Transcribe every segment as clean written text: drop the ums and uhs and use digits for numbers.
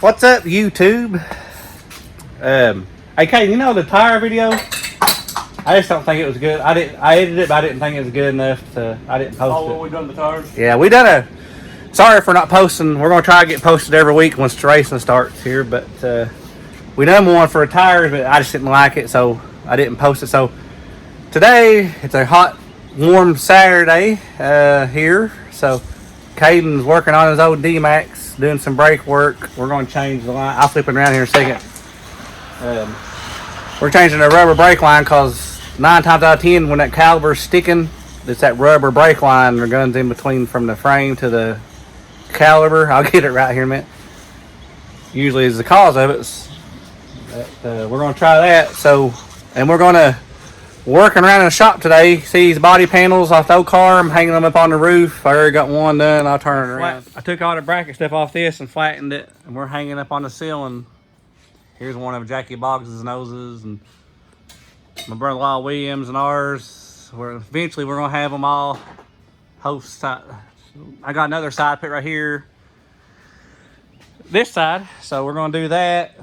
What's up, YouTube? Hey, Kate, you know the tire video? I just don't think it was good. I edited it, but I didn't think it was good enough to. I didn't post it. Oh, we done the tires? Yeah, we done a. Sorry for not posting. We're gonna try to get posted every week once the racing starts here, but we done one for tires, but I just didn't like it, so I didn't post it. So today it's a hot, warm Saturday here. So Caden's working on his old Dmax, doing some brake work. We're going to change the line. I'll flip it around here in a second. We're changing the rubber brake line because 9 times out of 10, when that caliper's sticking, it's that rubber brake line that runs in between from the frame to the caliper. I'll get it right here in a minute. Usually is the cause of it. We're going to try that. So, and we're going to working around in the shop today. See these body panels off the old car. I'm hanging them up on the roof. I already got one done. I'll turn it around. I took all the bracket stuff off this and flattened it, and we're hanging up on the ceiling. Here's one of Jackie Boggs' noses and my brother-in-law Williams and ours. Eventually we're gonna have them all. Host side. I got another side pit right here. This side, so we're gonna do that.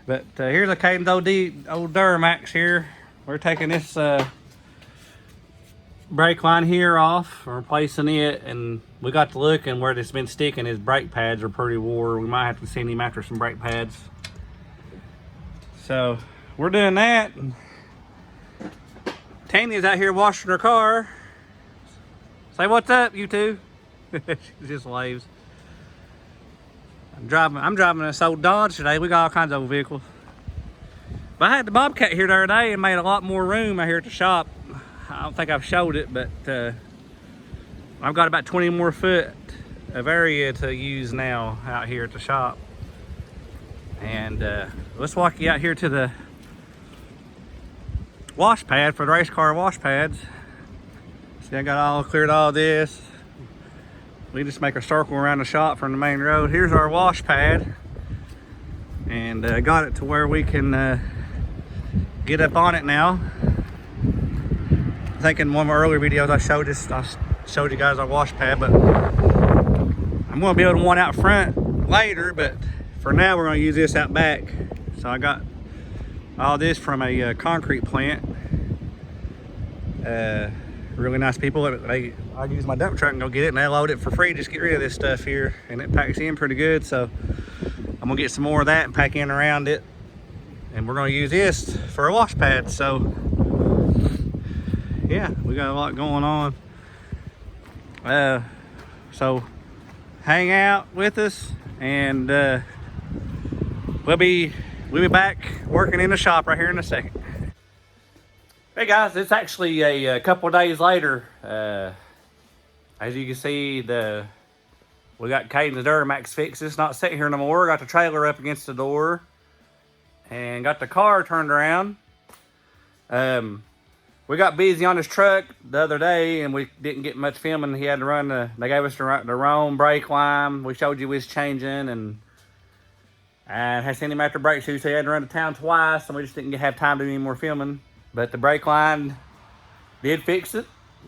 But here's a Caden's old Dmax here. We're taking this brake line here off, we're replacing it, and we got to look, and where it's been sticking, his brake pads are pretty wore. We might have to send him after some brake pads. So we're doing that. Tanya's out here washing her car. Say what's up, you two. She just waves. I'm driving this old Dodge today. We got all kinds of old vehicles. But I had the Bobcat here the other day and made a lot more room out here at the shop. I don't think I've showed it, but I've got about 20 more foot of area to use now out here at the shop. And let's walk you out here to the wash pad for the race car wash pads. See, I got all cleared all this. We just make a circle around the shop from the main road. Here's our wash pad. And got it to where we can get up on it now. I think in one of my earlier videos I showed you guys our wash pad, but I'm going to build one out front later, but for now we're going to use this out back. So I got all this from a concrete plant. Really nice people. I use my dump truck and go get it, and they load it for free. Just get rid of this stuff here, and it packs in pretty good. So I'm gonna get some more of that and pack in around it, and we're gonna use this for a wash pad. So yeah, we got a lot going on. So hang out with us, and we'll be back working in the shop right here in a second. Hey guys, it's actually a couple of days later. As you can see, we got Caden's Dmax fixed. It's not sitting here no more. Got the trailer up against the door and got the car turned around. We got busy on his truck the other day and we didn't get much filming. He had to run they gave us the wrong brake line. We showed you we was changing, and I had sent him after brake shoes, so he had to run to town twice, and we just didn't have time to do any more filming. But the brake line did fix it.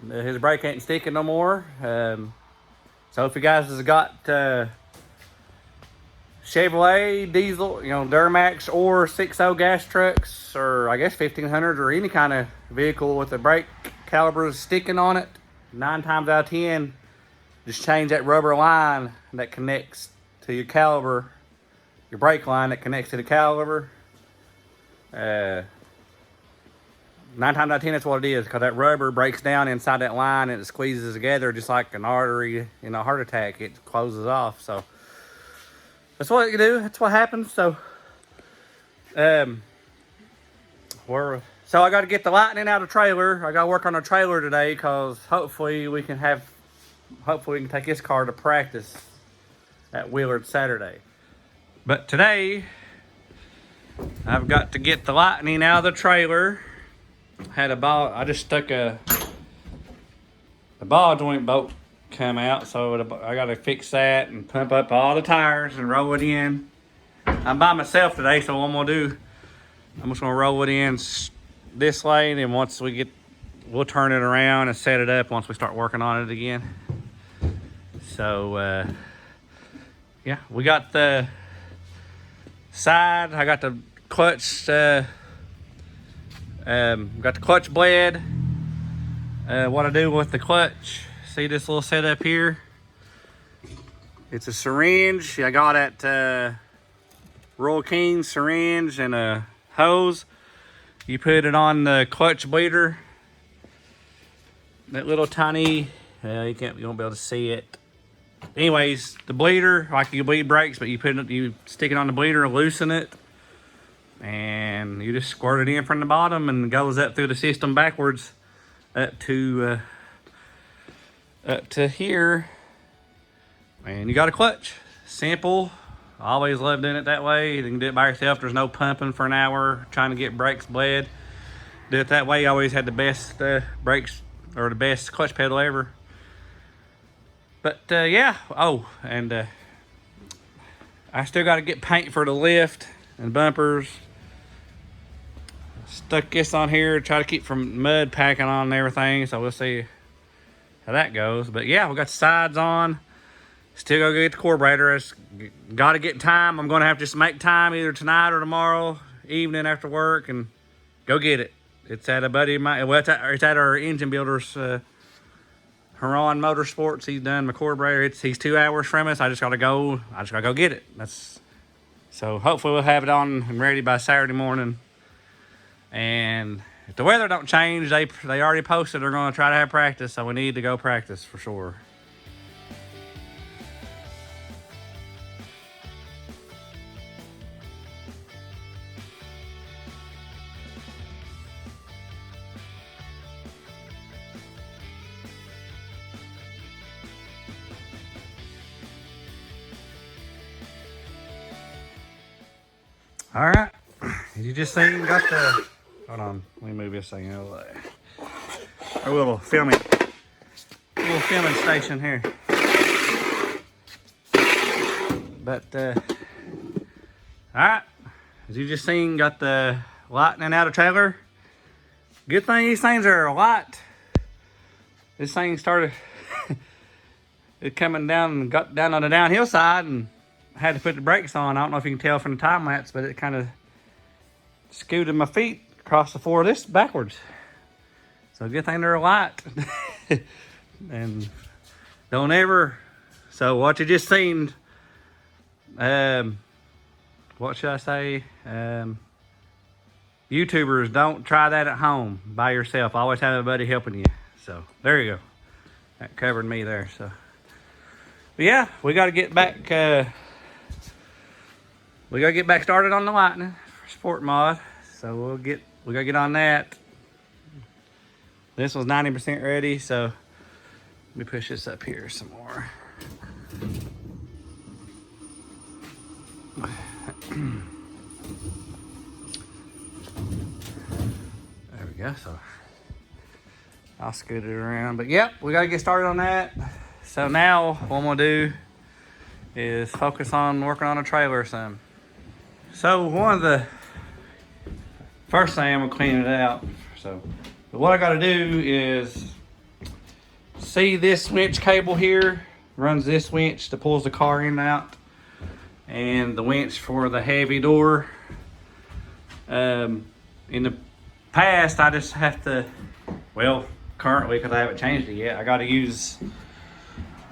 His brake ain't sticking no more. So if you guys has got Chevrolet, diesel, Dmax or 6.0 gas trucks, or I guess 1500s, or any kind of vehicle with the brake calipers sticking on it, 9 times out of 10, just change that rubber line that connects to your caliper, your brake line that connects to the caliper. 9 times out of 10, that's what it is, because that rubber breaks down inside that line and it squeezes together just like an artery in a heart attack. It closes off. So that's what you do. That's what happens. So, so I got to get the lightning out of the trailer. I got to work on the trailer today, because hopefully we can take this car to practice at Willard Saturday. But today I've got to get the lightning out of the trailer. Had a ball. I just stuck the ball joint bolt come out, so I got to fix that and pump up all the tires and roll it in. I'm by myself today, so what I'm gonna do, I'm just gonna roll it in this way, and then once we'll turn it around and set it up once we start working on it again. So yeah, we got the side. I got the clutch, got the clutch blade. What I do with the clutch, see this little setup here? It's a syringe. I got at Royal King syringe and a hose. You put it on the clutch bleeder. That little tiny, you won't be able to see it. Anyways, the bleeder, like you bleed brakes, but you stick it on the bleeder, loosen it, and you just squirt it in from the bottom, and it goes up through the system backwards up to here, and you got a clutch. Simple. I always love doing it that way. You can do it by yourself. There's no pumping for an hour trying to get brakes bled. Do it that way. You always had the best brakes, or the best clutch pedal ever. But yeah. Oh, and I still got to get paint for the lift and bumpers. Stuck this on here, try to keep from mud packing on and everything. So we'll see how that goes. But yeah, we got the sides on. Still gotta get the carburetor. It's got to get time. I'm gonna have to just make time either tonight or tomorrow evening after work and go get it. It's at a buddy of mine. Well, it's at our engine builder's, Huron Motorsports. He's done my carburetor. He's 2 hours from us. I just gotta go get it. So hopefully we'll have it on and ready by Saturday morning. And if the weather don't change, they already posted they're gonna try to have practice. So we need to go practice for sure. All right, you just seen got the, hold on, let me move this thing out of the way. Our little filming station here. But, all right, as you just seen, got the lightning out of trailer. Good thing these things are light. This thing started it coming down and got down on the downhill side, and I had to put the brakes on. I don't know if you can tell from the time lapse, but it kind of scooted my feet across the floor of this backwards. So good thing they're light. And don't ever, so what you just seen, what should I say? YouTubers, don't try that at home by yourself. Always have a buddy helping you. So there you go. That covered me there. So, but yeah, we got to get back. We gotta get back started on the Lightning sport mod. So we gotta get on that. This was 90% ready, so let me push this up here some more. There we go. So I'll scoot it around. But yep, we gotta get started on that. So now what I'm gonna do is focus on working on a trailer some. So one of the first thing I'm gonna clean it out. So what I gotta do is see this winch cable here runs this winch that pulls the car in and out, and the winch for the heavy door. In the past, I just have to, well, currently, because I haven't changed it yet, I got to use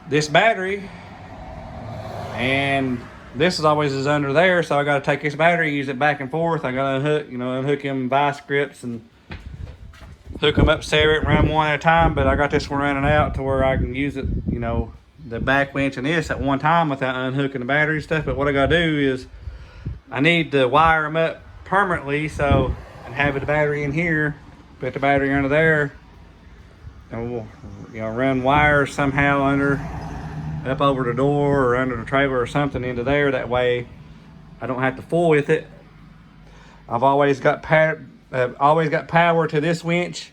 this battery, and this is always under there, so I got to take this battery, use it back and forth. I got to unhook them vice grips and hook them up separate, run one at a time. But I got this one running out to where I can use it, the back winch and this at one time without unhooking the battery and stuff. But what I got to do is I need to wire them up permanently, so and have the battery in here, put the battery under there, and we'll run wires somehow up over the door or under the trailer or something into there. That way I don't have to fool with it. I've always got power to this winch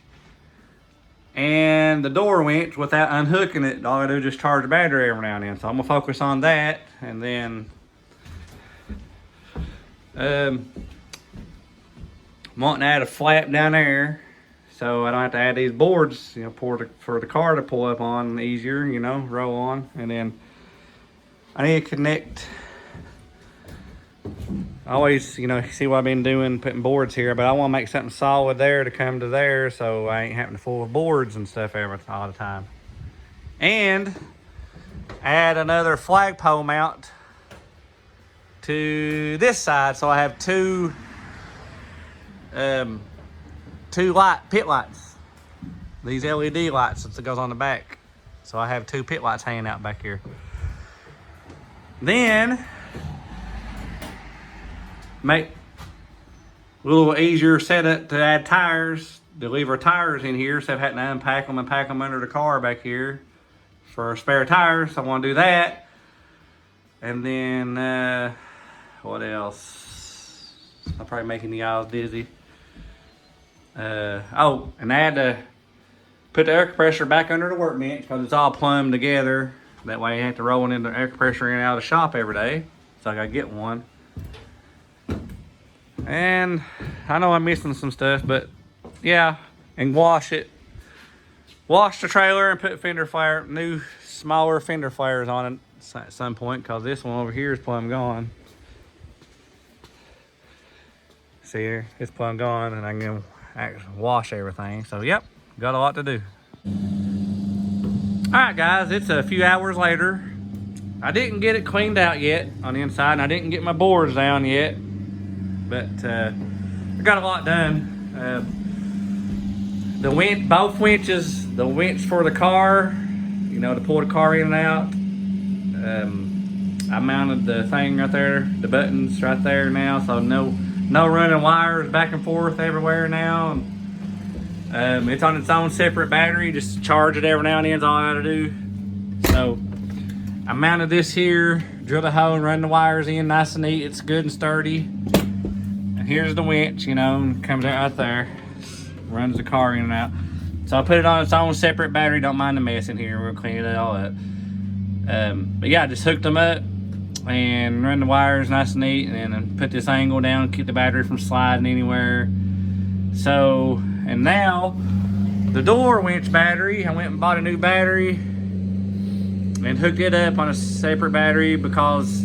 and the door winch without unhooking it. All I do is just charge the battery every now and then. So I'm gonna focus on that, and then I'm wanting to add a flap down there so I don't have to add these boards, for the car to pull up on easier, roll on. And then I need to connect I always, you know, see what I've been doing, putting boards here, but I want to make something solid there to come to there so I ain't having to fool with boards and stuff all the time. And add another flagpole mount to this side, so I have two pit lights. These LED lights that goes on the back. So I have two pit lights hanging out back here. Then make a little easier setup to add tires, to leave our tires in here instead of having to unpack them and pack them under the car back here for spare tires. So I want to do that. And then what else? I'm probably making y'all dizzy. Oh, and I had to put the air compressor back under the workbench because it's all plumbed together. That way you have to roll in the air compressor in and out of the shop every day. So I gotta get one. And I know I'm missing some stuff, but yeah, and wash it. Wash the trailer and put new smaller fender flares on it at some point, because this one over here is plumb gone. See here, it's plumb gone, and I can actually wash everything. So yep, got a lot to do. All right, guys, it's a few hours later. I didn't get it cleaned out yet on the inside, and I didn't get my boards down yet. But I got a lot done. Both winches, the winch for the car, you know, to pull the car in and out. I mounted the thing right there, the buttons right there now, so no running wires back and forth everywhere now. It's on its own separate battery. Just charge it every now and then is all I gotta do. So I mounted this here, drilled a hole and run the wires in nice and neat. It's good and sturdy. Here's the winch, you know, and comes out right there. Runs the car in and out. So I put it on its own separate battery. Don't mind the mess in here. We'll clean it all up. But yeah, I just hooked them up and run the wires nice and neat, and then put this angle down, keep the battery from sliding anywhere. So, and now the door winch battery, I went and bought a new battery and hooked it up on a separate battery, because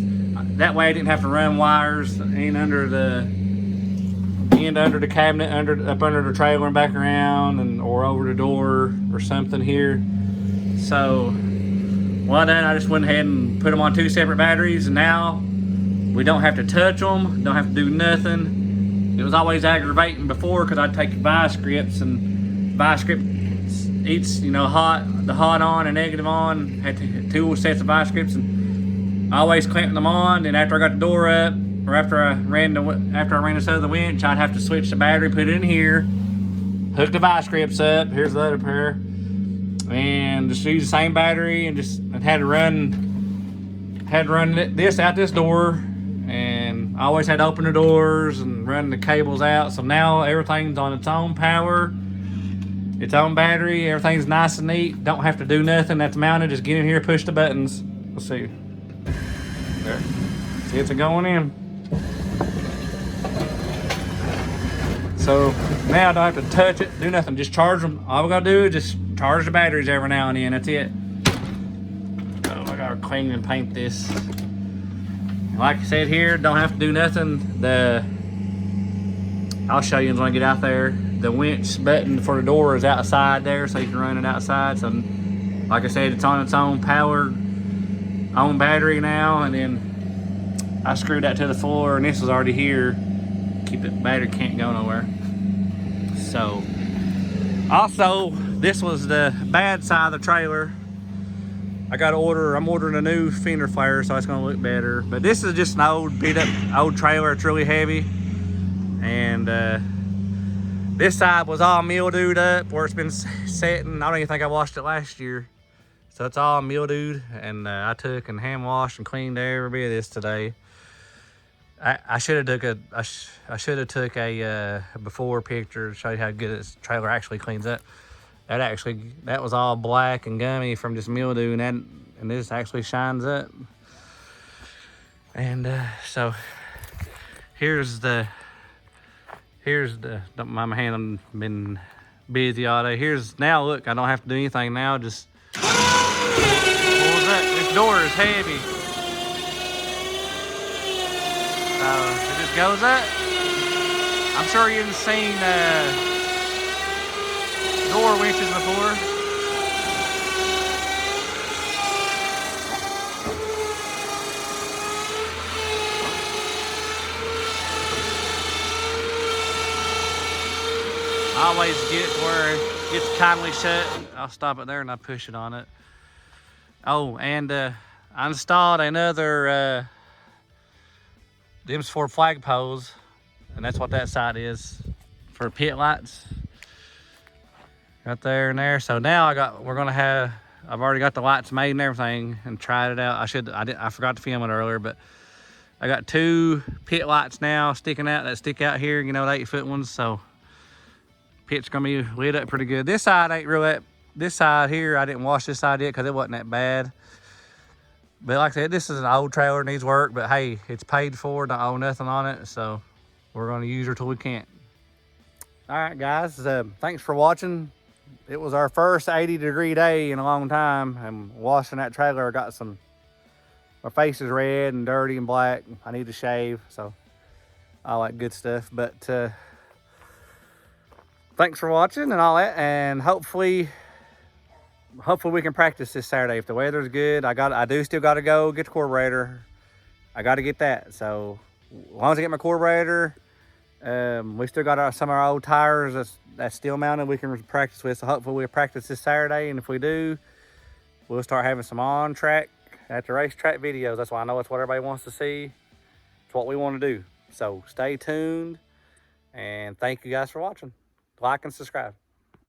that way I didn't have to run wires in under the cabinet, up under the trailer and back around, or over the door or something here. So well done, I just went ahead and put them on two separate batteries, and now we don't have to touch them, don't have to do nothing. It was always aggravating before, because I'd take vice grips, and vice grip each, you know, the hot on and negative on, had two sets of vice grips, and I always clamped them on. Then after I got the door up, or after I ran this other winch, I'd have to switch the battery, put it in here, hook the vice grips up. Here's the other pair, and just use the same battery, and had to run this out this door, and I always had to open the doors and run the cables out. So now everything's on its own power, its own battery. Everything's nice and neat. Don't have to do nothing. That's mounted. Just get in here, push the buttons. Let's see. There. See, it's going in. So now I don't have to touch it, do nothing, just charge them. All we gotta do is just charge the batteries every now and then, that's it. Oh, I gotta clean and paint this. Like I said here, don't have to do nothing. I'll show you when I get out there. The winch button for the door is outside there, so you can run it outside. So like I said, it's on its own power, own battery now, and then I screwed that to the floor, and this was already here. Keep it, battery can't go nowhere. So also, this was the bad side of the trailer. I'm ordering a new fender flare, so it's gonna look better. But this is just an old beat up old trailer. It's really heavy, and this side was all mildewed up where it's been sitting. I don't even think I washed it last year, so it's all mildewed. And I took and hand washed and cleaned every bit of this today. I should have took a before picture to show you how good this trailer actually cleans up. That was all black and gummy from just mildew, and this actually shines up. And so here's the don't mind my hand, I've been busy all day. Now look, I don't have to do anything now, just pulls up. This door is heavy. So it just goes up. I'm sure you've seen door winches before. I always get it to where it gets kindly shut. I'll stop it there and I push it on it. Oh, and I installed another them's for flagpoles, and that's what that side is for pit lights. Right there and there. So now I've already got the lights made and everything and tried it out. I forgot to film it earlier, but I got 2 pit lights now sticking out that stick out here, you know, the 8-foot ones. So pit's gonna be lit up pretty good. This side ain't real. This side here, I didn't wash this side yet because it wasn't that bad. But like I said, this is an old trailer, needs work, but hey, it's paid for, don't owe nothing on it. So we're gonna use her till we can't. All right, guys, thanks for watching. It was our first 80-degree day in a long time. And washing that trailer, my face is red and dirty and black. I need to shave, so all that good stuff. But thanks for watching and all that, and hopefully we can practice this Saturday if the weather's good. I do still got to go get the carburetor. I got to get that. So as long as I get my carburetor, we still got some of our old tires that's still mounted we can practice with. So hopefully we'll practice this Saturday, and if we do, we'll start having some on-track at the racetrack videos. That's why I know it's what everybody wants to see. It's what we want to do. So stay tuned, and thank you guys for watching. Like and subscribe.